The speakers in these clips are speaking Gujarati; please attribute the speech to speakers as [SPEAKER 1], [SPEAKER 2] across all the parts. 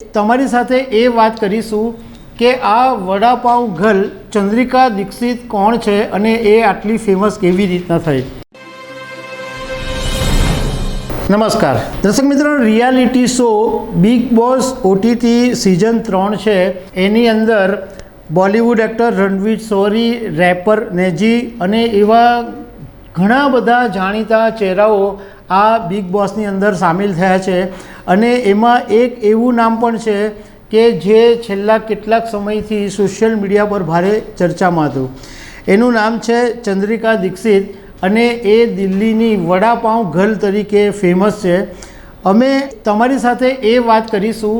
[SPEAKER 1] તમારી સાથે એ વાત કરીશું કે આ વડાપાઉં ગર્લ ચંદ્રિકા દીક્ષિત કોણ છે અને એ આટલી ફેમસ કેવી રીતના થઈ। નમસ્કાર દર્શક મિત્રો, reality show big boss OTT season 3 છે, એની અંદર બોલિવૂડ એક્ટર રણવીર શોરી, રેપર નેજી અને એવા ઘણા બધા જાણીતા ચહેરાઓ આ બિગ બોસની અંદર સામેલ થયા છે। અને એમાં એક એવું નામ પણ છે કે જે છેલ્લા કેટલાક સમયથી સોશિયલ મીડિયા પર ભારે ચર્ચામાં હતું। એનું નામ છે ચંદ્રિકા દીક્ષિત અને એ દિલ્હીની વડાપાઉં ગર્લ તરીકે ફેમસ છે। અમે તમારી સાથે એ વાત કરીશું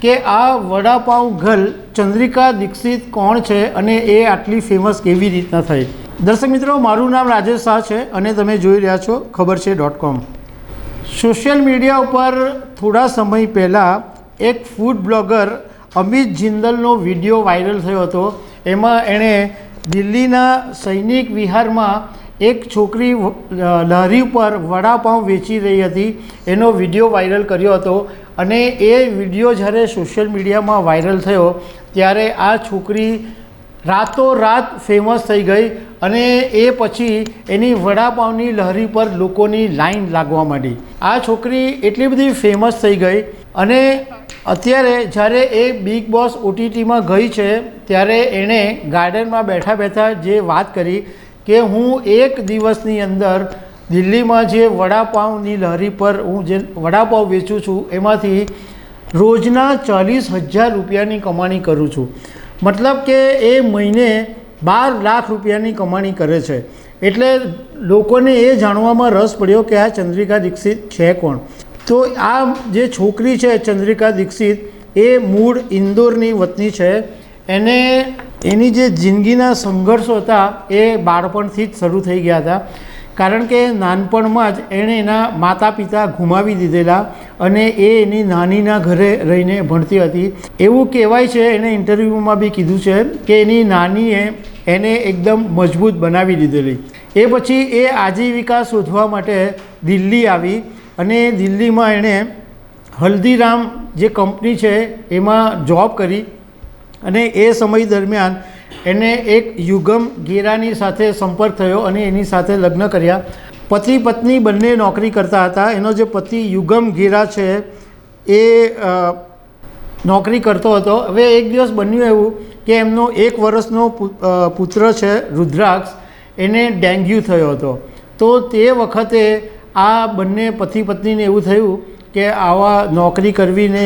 [SPEAKER 1] કે આ વડાપાઉં ગર્લ ચંદ્રિકા દીક્ષિત કોણ છે અને એ આટલી ફેમસ કેવી રીતના થઈ। દર્શક મિત્રો, મારું નામ રાજેશ શાહ છે અને તમે જોઈ રહ્યા છો ખબર છે.com। સોશિયલ મીડિયા ઉપર થોડા સમય પહેલાં એક ફૂડ બ્લોગર અમિત જિંદલનો વિડીયો વાયરલ થયો હતો। એમાં એણે દિલ્હીના સૈનિક વિહારમાં એક છોકરી લારી ઉપર વડાપાઉં વેચી રહી હતી એનો વિડીયો વાયરલ કર્યો હતો। અને એ વિડીયો જ્યારે સોશિયલ મીડિયામાં વાયરલ થયો ત્યારે આ છોકરી રાતોરાત ફેમસ થઈ ગઈ અને એ પછી એની વડાપાઉંની લહેરી પર લોકોની લાઈન લાગવા માંડી। આ છોકરી એટલી બધી ફેમસ થઈ ગઈ અને અત્યારે જ્યારે એ બિગ બોસ ઓટીટીમાં ગઈ છે ત્યારે એણે ગાર્ડનમાં બેઠા બેઠા જે વાત કરી કે હું એક દિવસની અંદર દિલ્હીમાં જે વડાપાઉંની લહેરી પર હું જે વડાપાઉં વેચું છું એમાંથી રોજના 40,000 રૂપિયાની કમાણી કરું છું। મતલબ કે એ મહિને 12 લાખ રૂપિયાની કમાણી કરે છે। એટલે લોકોને એ જાણવામાં રસ પડ્યો કે આ ચંદ્રિકા દીક્ષિત છે કોણ। તો આ જે છોકરી છે ચંદ્રિકા દીક્ષિત એ મૂળ ઇન્દોરની વતની છે। એને એની જે જિંદગીના સંઘર્ષો હતા એ બાળપણથી જ શરૂ થઈ ગયા હતા, કારણ કે નાનપણમાં જ એણે એના માતા પિતા ગુમાવી દીધેલા અને એ એની નાનીના ઘરે રહીને ભણતી હતી। એવું કહેવાય છે, એણે ઇન્ટરવ્યૂમાં બી કીધું છે કે એની નાનીએ એને એકદમ મજબૂત બનાવી દીધેલી। એ પછી એ આજીવિકા શોધવા માટે દિલ્હી આવી અને દિલ્હીમાં એણે હલ્દીરામ જે કંપની છે એમાં જોબ કરી અને એ સમય દરમિયાન એને એક યુગમ ગેરાની સાથે સંપર્ક થયો અને એની સાથે લગ્ન કર્યા। પતિ પત્ની બંને નોકરી કરતા હતા। એનો જે પતિ યુગમ ગેરા છે એ નોકરી કરતો હતો। હવે એક દિવસ બન્યું એવું કે એમનો 1 વર્ષનો પુત્ર છે રુદ્રાક્ષ, એને ડેન્ગ્યુ થયો હતો। તો તે વખતે આ બંને પતિ પત્નીને એવું થયું કે આવા નોકરી કરવીને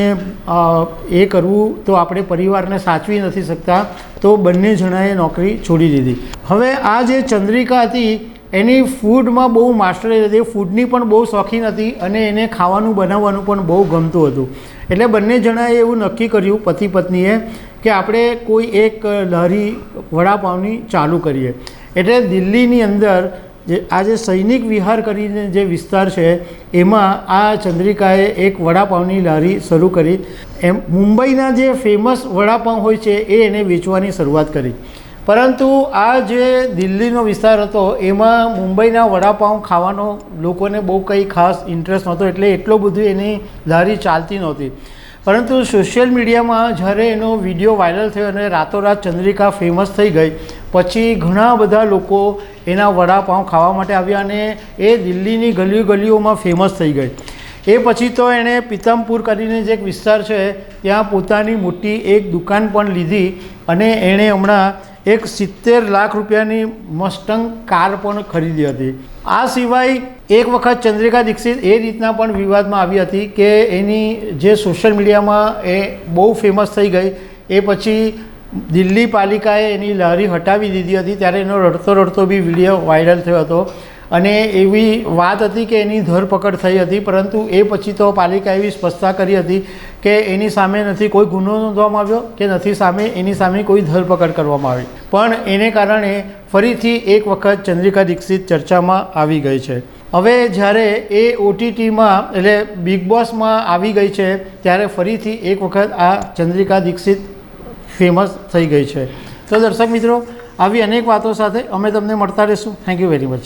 [SPEAKER 1] એ કરવું તો આપણે પરિવારને સાચવી નથી શકતા, તો બંને જણાએ નોકરી છોડી દીધી। હવે આ જે ચંદ્રિકા હતી એની ફૂડમાં બહુ માસ્ટરી હતી, ફૂડની પણ બહુ શોખીન હતી અને એને ખાવાનું બનાવવાનું પણ બહુ ગમતું હતું। એટલે બંને જણાએ એવું નક્કી કર્યું પતિ પત્નીએ કે આપણે કોઈ એક લારી વડાપાઉંની ચાલુ કરીએ। એટલે દિલ્હીની અંદર આ જે સૈનિક વિહાર કરીને જે વિસ્તાર છે એમાં આ ચંદ્રિકાએ એક વડાપાઉંની લારી શરૂ કરી। એમ મુંબઈના જે ફેમસ વડાપાઉં હોય છે એ એને વેચવાની શરૂઆત કરી, પરંતુ આ જે દિલ્હીનો વિસ્તાર હતો એમાં મુંબઈના વડાપાઉં ખાવાનો લોકોને બહુ કંઈ ખાસ ઇન્ટરેસ્ટ નહોતો, એટલે એટલો બધું એની લારી ચાલતી નહોતી। પરંતુ સોશિયલ મીડિયામાં જ્યારે એનો વિડીયો વાયરલ થયો અને રાતોરાત ચંદ્રિકા ફેમસ થઈ ગઈ પછી ઘણા બધા લોકો એના વડાપાઉં ખાવા માટે આવ્યા અને એ દિલ્હીની ગલીઓ ગલીઓમાં ફેમસ થઈ ગઈ। એ પછી તો એણે પીતમપુર કરીને જે એક વિસ્તાર છે ત્યાં પોતાની મોટી એક દુકાન પણ લીધી અને એણે હમણાં એક 70 લાખ રૂપિયાની મસ્ટંગ કાર પણ ખરીદી હતી। આ સિવાય એક વખત ચંદ્રિકા દીક્ષિત એ રીતના પણ વિવાદમાં આવી હતી કે એની જે સોશિયલ મીડિયામાં એ બહુ ફેમસ થઈ ગઈ, એ પછી દિલ્હી પાલિકાએ એની લારી હટાવી દીધી હતી, ત્યારે એનો રડતો રડતો બી વિડીયો વાયરલ થયો હતો અને એવી વાત હતી કે એની ધરપકડ થઈ હતી, પરંતુ એ પછી તો પાલિકાએ એવી સ્પષ્ટતા કરી હતી કે એની સામે નથી કોઈ ગુનો નોંધવામાં આવ્યો કે નથી એની સામે કોઈ ધરપકડ કરવામાં આવી, પણ એને કારણે ફરીથી એક વખત ચંદ્રિકા દીક્ષિત ચર્ચામાં આવી ગઈ છે। હવે જ્યારે એ ઓટીટીમાં એટલે બિગ બોસમાં આવી ગઈ છે ત્યારે ફરીથી એક વખત આ ચંદ્રિકા દીક્ષિત ફેમસ થઈ ગઈ છે। તો દર્શક મિત્રો, આવી અનેક વાતો સાથે અમે તમને મળતા રહીશું। Thank you very much.